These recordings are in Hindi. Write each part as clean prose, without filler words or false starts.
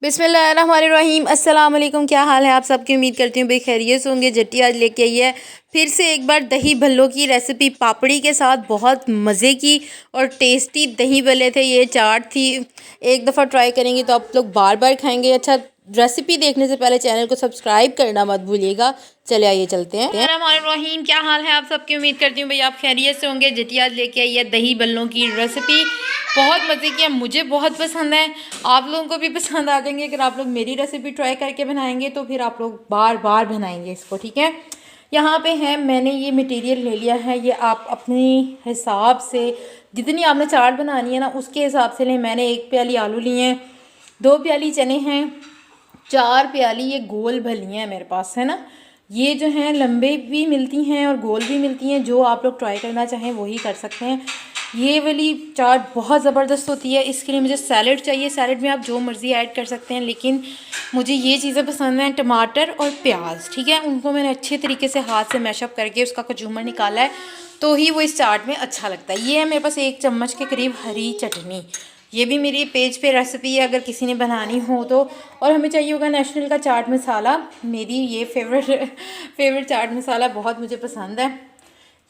बिस्मिल्लाहिर्रहमानिर्रहीम। अस्सलाम वालेकुम। क्या हाल है आप सबकी? उम्मीद करती हूँ बेखैरियत होंगे। जट्टी आज लेके आई है फिर से एक बार दही भल्लों की रेसिपी पापड़ी के साथ। बहुत मज़े की और टेस्टी दही भल्ले थे। ये चाट थी, एक दफ़ा ट्राई करेंगे तो आप लोग बार बार खाएंगे। अच्छा, रेसिपी देखने से पहले चैनल को सब्सक्राइब करना मत भूलिएगा। चले आइए चलते हैं। रहीम, क्या हाल है आप सबकी? उम्मीद करती हूँ भाई आप खैरियत से होंगे। जट्टी आज लेके आई है दही भल्लों की रेसिपी। बहुत मज़े की है, मुझे बहुत पसंद है, आप लोगों को भी पसंद आ जाएंगे। अगर आप लोग मेरी रेसिपी ट्राई करके बनाएंगे तो फिर आप लोग बार बार बनाएंगे इसको। ठीक है, यहाँ पे है, मैंने ये मटेरियल ले लिया है। ये आप अपने हिसाब से जितनी आपने चाट बनानी है ना उसके हिसाब से लें। मैंने 1 प्याली आलू लिए हैं, 2 प्याली चने हैं, 4 प्याली ये गोल भलियाँ हैं मेरे पास, है ना। ये जो हैं लंबे भी मिलती हैं और गोल भी मिलती हैं, जो आप लोग ट्राई करना चाहें वही कर सकते हैं। ये वाली चाट बहुत ज़बरदस्त होती है। इसके लिए मुझे सैलड चाहिए। सैलड में आप जो मर्ज़ी ऐड कर सकते हैं, लेकिन मुझे ये चीज़ें पसंद हैं, टमाटर और प्याज। ठीक है, उनको मैंने अच्छे तरीके से हाथ से मैशअप करके उसका कचूमर निकाला है, तो ही वो इस चाट में अच्छा लगता है। ये है मेरे पास 1 चम्मच के करीब हरी चटनी। ये भी मेरी पेज पे रेसिपी है अगर किसी ने बनानी हो तो। और हमें चाहिए होगा नेशनल का चाट मसाला। मेरी ये फेवरेट चाट मसाला बहुत मुझे पसंद है।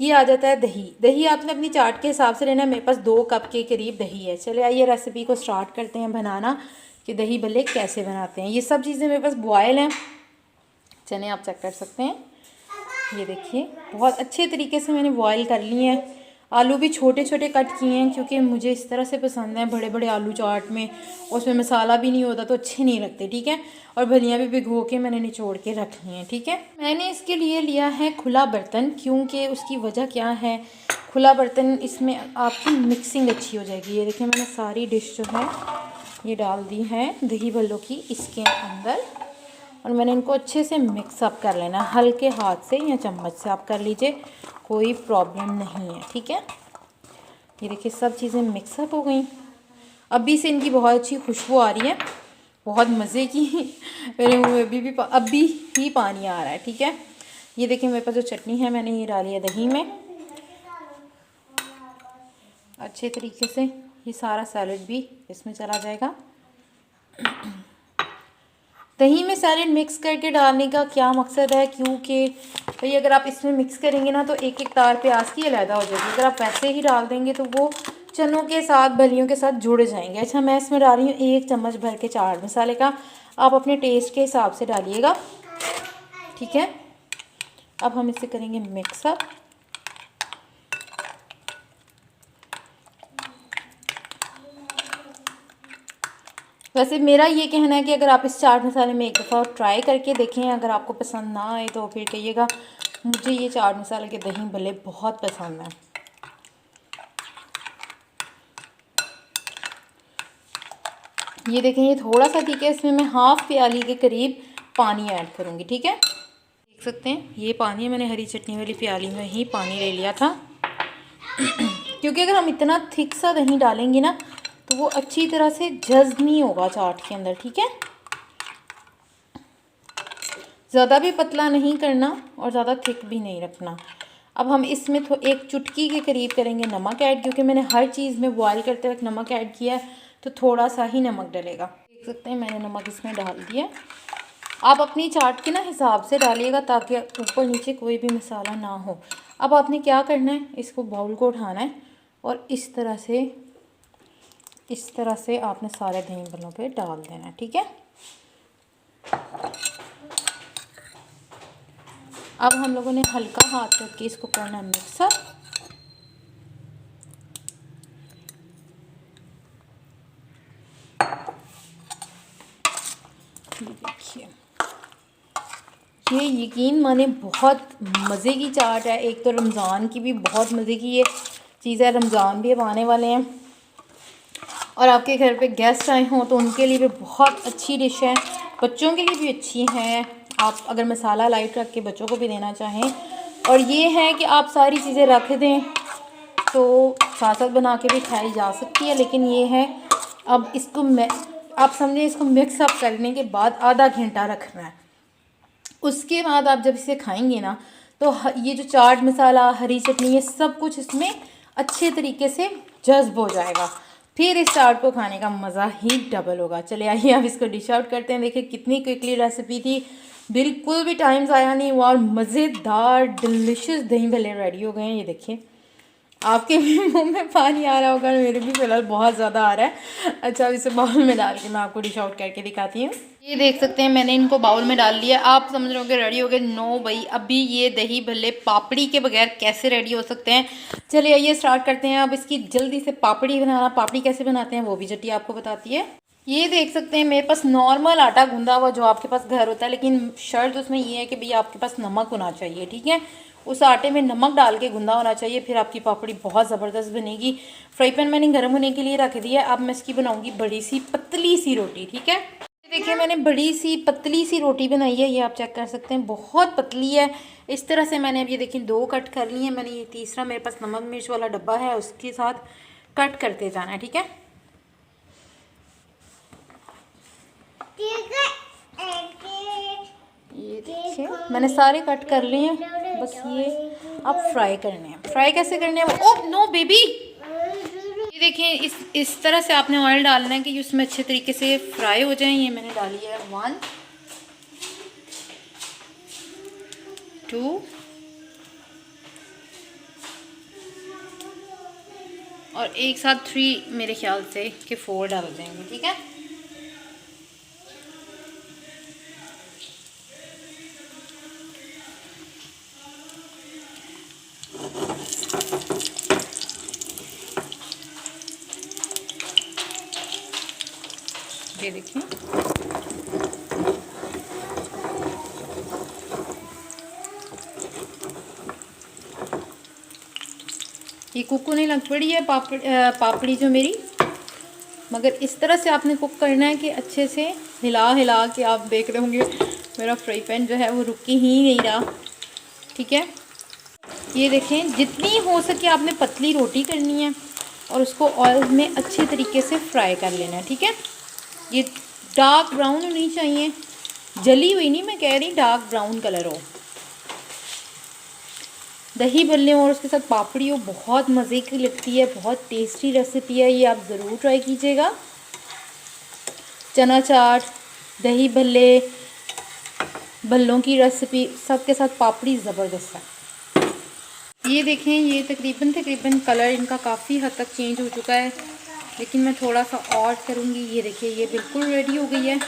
ये आ जाता है दही। दही आपने अपनी चाट के हिसाब से लेना है। मेरे पास 2 कप के करीब दही है। चले आइए रेसिपी को स्टार्ट करते हैं बनाना, कि दही भल्ले कैसे बनाते हैं। ये सब चीज़ें मेरे पास बॉयल हैं। चने आप चेक कर सकते हैं, ये देखिए बहुत अच्छे तरीके से मैंने बॉयल कर लिए हैं। आलू भी छोटे छोटे कट किए हैं, क्योंकि मुझे इस तरह से पसंद है बड़े बड़े आलू चाट में, उसमें मसाला भी नहीं होता तो अच्छे नहीं लगते। ठीक है, और भलियाँ भी भिगो के मैंने निचोड़ के रख ली हैं। ठीक है, मैंने इसके लिए लिया है खुला बर्तन, क्योंकि उसकी वजह क्या है, खुला बर्तन इसमें आपकी मिक्सिंग अच्छी हो जाएगी। ये देखिए मैंने सारी डिश जो है ये डाल दी है दही भल्लों की इसके अंदर, और मैंने इनको अच्छे से मिक्सअप कर लेना, हल्के हाथ से या चम्मच से आप कर लीजिए, कोई प्रॉब्लम नहीं है। ठीक है, ये देखिए सब चीज़ें मिक्सअप हो गई। अभी से इनकी बहुत अच्छी खुशबू आ रही है, बहुत मज़े की। मेरे मुँह में अभी ही पानी आ रहा है। ठीक है, ये देखिए मेरे पास जो चटनी है मैंने ये डाली है दही में अच्छे तरीके से। ये सारा सैलेड भी इसमें चला जाएगा। दही में सैलेड मिक्स करके डालने का क्या मकसद है, क्योंकि भाई अगर आप इसमें मिक्स करेंगे ना तो एक एक तार प्याज की अलहदा हो जाएगी। अगर आप वैसे ही डाल देंगे तो वो चनों के साथ भलियों के साथ जुड़ जाएंगे। अच्छा, मैं इसमें डाल रही हूँ 1 चम्मच भर के चाट मसाले का। आप अपने टेस्ट के हिसाब से डालिएगा। ठीक है, अब हम इसे करेंगे मिक्सअप। वैसे मेरा ये कहना है कि अगर आप इस चाट मसाले में एक दफ़ा ट्राई करके देखें, अगर आपको पसंद ना आए तो फिर कहिएगा। मुझे ये चाट मसाले के दही भल्ले बहुत पसंद हैं। ये देखें ये थोड़ा सा ठीक है, इसमें मैं 1/2 प्याली के करीब पानी ऐड करूँगी। ठीक है, देख सकते हैं ये पानी है, मैंने हरी चटनी वाली प्याली में ही पानी ले लिया था। क्योंकि अगर हम इतना थिक सा दही डालेंगे ना तो वो अच्छी तरह से जज़्ब नहीं होगा चाट के अंदर। ठीक है, ज़्यादा भी पतला नहीं करना और ज़्यादा थिक भी नहीं रखना। अब हम इसमें 1 चुटकी के करीब करेंगे नमक ऐड, क्योंकि मैंने हर चीज़ में बॉयल करते वक्त नमक ऐड किया है, तो थोड़ा सा ही नमक डलेगा। देख सकते हैं मैंने नमक इसमें डाल दिया। आप अपनी चाट के ना हिसाब से डालिएगा, ताकि ऊपर नीचे कोई भी मसाला ना हो। अब आपने क्या करना है, इसको बाउल को उठाना है और इस तरह से आपने सारे दही भल्लों पे डाल देना है। ठीक है, अब हम लोगों ने हल्का हाथ रख के इसको करना मिक्सअप। देखिए ये यकीन माने बहुत मज़े की चाट है। एक तो रमज़ान की भी बहुत मज़े की ये चीज़ है, रमज़ान भी अब आने वाले हैं और आपके घर पे गेस्ट आए हों तो उनके लिए भी बहुत अच्छी डिश है, बच्चों के लिए भी अच्छी है। आप अगर मसाला लाइट रख के बच्चों को भी देना चाहें, और ये है कि आप सारी चीज़ें रख दें तो साथ साथ बना के भी खाई जा सकती है। लेकिन ये है, अब इसको आप समझें इसको मिक्सअप करने के बाद आधा घंटा रखना है। उसके बाद आप जब इसे खाएंगे ना तो ये जो चाट मसाला, हरी चटनी, ये सब कुछ इसमें अच्छे तरीके से जज़्ब हो जाएगा। फिर इस चाट को खाने का मज़ा ही डबल होगा। चले आइए अब इसको डिश आउट करते हैं। देखिए कितनी क्विकली रेसिपी थी, बिल्कुल भी टाइम ज़ाया नहीं हुआ और मज़ेदार डिलिशियस दही भल्ले रेडी हो गए हैं। ये देखिए आपके भी मुंह में पानी आ रहा होगा, मेरे भी फ़िलहाल बहुत ज़्यादा आ रहा है। अच्छा अब इसे बाउल में डाल के मैं आपको डिश आउट करके दिखाती हूँ। ये देख सकते हैं मैंने इनको बाउल में डाल लिया। आप समझ रहे होंगे रेडी हो गए। नो भाई, अभी ये दही भल्ले पापड़ी के बगैर कैसे रेडी हो सकते हैं। चलिए आइए स्टार्ट करते हैं अब इसकी जल्दी से पापड़ी बनाना। पापड़ी कैसे बनाते हैं वो भी जट्टी आपको बताती है। ये देख सकते हैं मेरे पास नॉर्मल आटा गूंदा हुआ जो आपके पास घर होता है, लेकिन शर्त उसमें ये है कि भैया आपके पास नमक होना चाहिए, ठीक है। उस आटे में नमक डाल के गूंदा होना चाहिए, फिर आपकी पापड़ी बहुत ज़बरदस्त बनेगी। फ्राई पैन मैंने गर्म होने के लिए रख दिया। अब मैं इसकी बनाऊंगी बड़ी सी पतली सी रोटी, ठीक है। देखिए मैंने बड़ी सी पतली सी रोटी बनाई है, ये आप चेक कर सकते हैं, बहुत पतली है। इस तरह से मैंने अब ये देखिए 2 कट कर लिए हैं मैंने। ये तीसरा मेरे पास नमक मिर्च वाला डब्बा है, उसके साथ कट करते जाना है, ठीक है। ये देखिए मैंने सारे कट कर लिए हैं, बस ये अब फ्राई करने हैं। फ्राई कैसे करने हैं? ओह नो बेबी, ये देखिए इस तरह से आपने ऑयल डालना है कि उसमें अच्छे तरीके से फ्राई हो जाए। ये मैंने डाली है 1 2 और एक साथ 3 मेरे ख्याल से कि 4 डाल देंगे, ठीक है। ये देखिए ये कुक होने लग पड़ी है पापड़ी जो मेरी, मगर इस तरह से आपने कुक करना है कि अच्छे से हिला हिला के। आप देख रहे होंगे मेरा फ्राई पैन जो है वो रुक ही नहीं रहा, ठीक है। ये देखें जितनी हो सके आपने पतली रोटी करनी है और उसको ऑयल में अच्छे तरीके से फ्राई कर लेना है, ठीक है। ये डार्क ब्राउन होनी चाहिए, जली हुई नहीं, मैं कह रही डार्क ब्राउन कलर हो। दही भल्ले और उसके साथ पापड़ी हो, बहुत मज़े की लगती है, बहुत टेस्टी रेसिपी है, ये आप ज़रूर ट्राई कीजिएगा। चना चाट, दही भल्ले, भल्लों की रेसिपी, सबके साथ पापड़ी ज़बरदस्त है। ये देखें ये तकरीबन कलर इनका काफ़ी हद तक चेंज हो चुका है, लेकिन मैं थोड़ा सा और करूँगी। ये देखिए ये बिल्कुल रेडी हो गई है।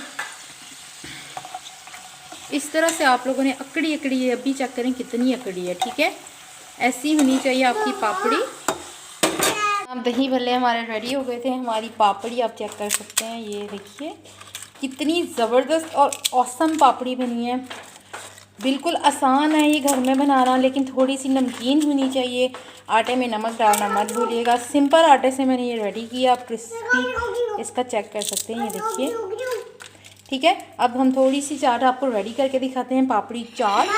इस तरह से आप लोगों ने अकड़ी है, अभी चेक करें कितनी अकड़ी है, ठीक है। ऐसी होनी चाहिए आपकी पापड़ी। अब दही भल्ले हमारे रेडी हो गए थे। हमारी पापड़ी आप चेक कर सकते हैं, ये देखिए कितनी ज़बरदस्त और औसम पापड़ी बनी है। बिल्कुल आसान है ये घर में बनाना, लेकिन थोड़ी सी नमकीन होनी चाहिए। आटे में नमक डालना मत भूलिएगा। सिंपल आटे से मैंने ये रेडी किया। आप क्रिस्पी इसका चेक कर सकते हैं, ये देखिए, ठीक है। अब हम थोड़ी सी चाट आपको रेडी करके दिखाते हैं। पापड़ी चाट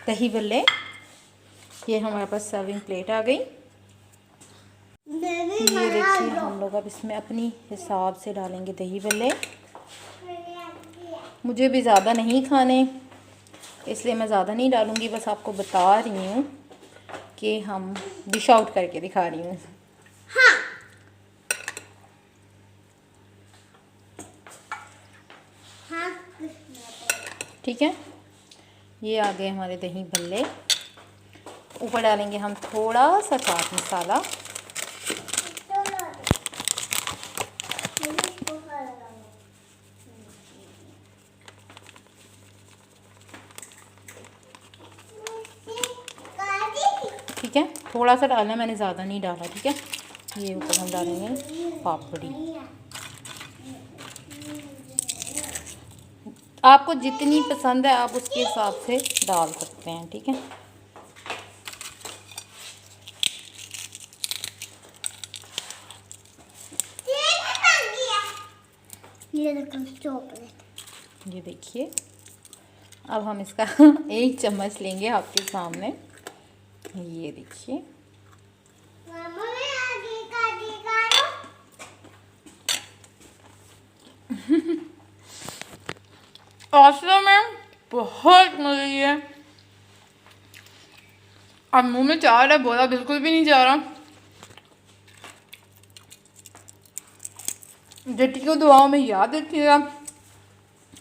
दही भल्ले, ये हमारे पास सर्विंग प्लेट आ गई। ये देखिए हम लोग अब इसमें अपनी हिसाब से डालेंगे दही भल्ले। मुझे भी ज़्यादा नहीं खाने, इसलिए मैं ज़्यादा नहीं डालूँगी, बस आपको बता रही हूँ कि हम डिश आउट करके दिखा रही हूँ। हाँ। हाँ। ठीक है, ये आ गए हमारे दही भल्ले। ऊपर डालेंगे हम थोड़ा सा चाट मसाला। ठीक है, थोड़ा सा डालना है, मैंने ज़्यादा नहीं डाला, ठीक है। ये ऊपर हम डालेंगे पापड़ी। आपको जितनी पसंद है आप उसके हिसाब से डाल सकते हैं, ठीक है। ये देखिए अब हम इसका 1 चम्मच लेंगे आपके सामने। ये देखिए औसम है, बहुत मज़े की है। अब मुंह में चाह रहा है, बोला बिल्कुल भी नहीं जा रहा। जट्टी को दुआओं में याद रखिएगा।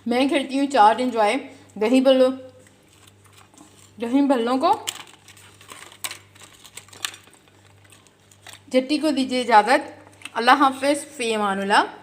मैं करती हूँ चाट एंजॉय दही भल्लों को। जट्टी को दीजिए इजाज़त। अल्लाह हाफ़िज़, फ़ी अमानुल्लाह।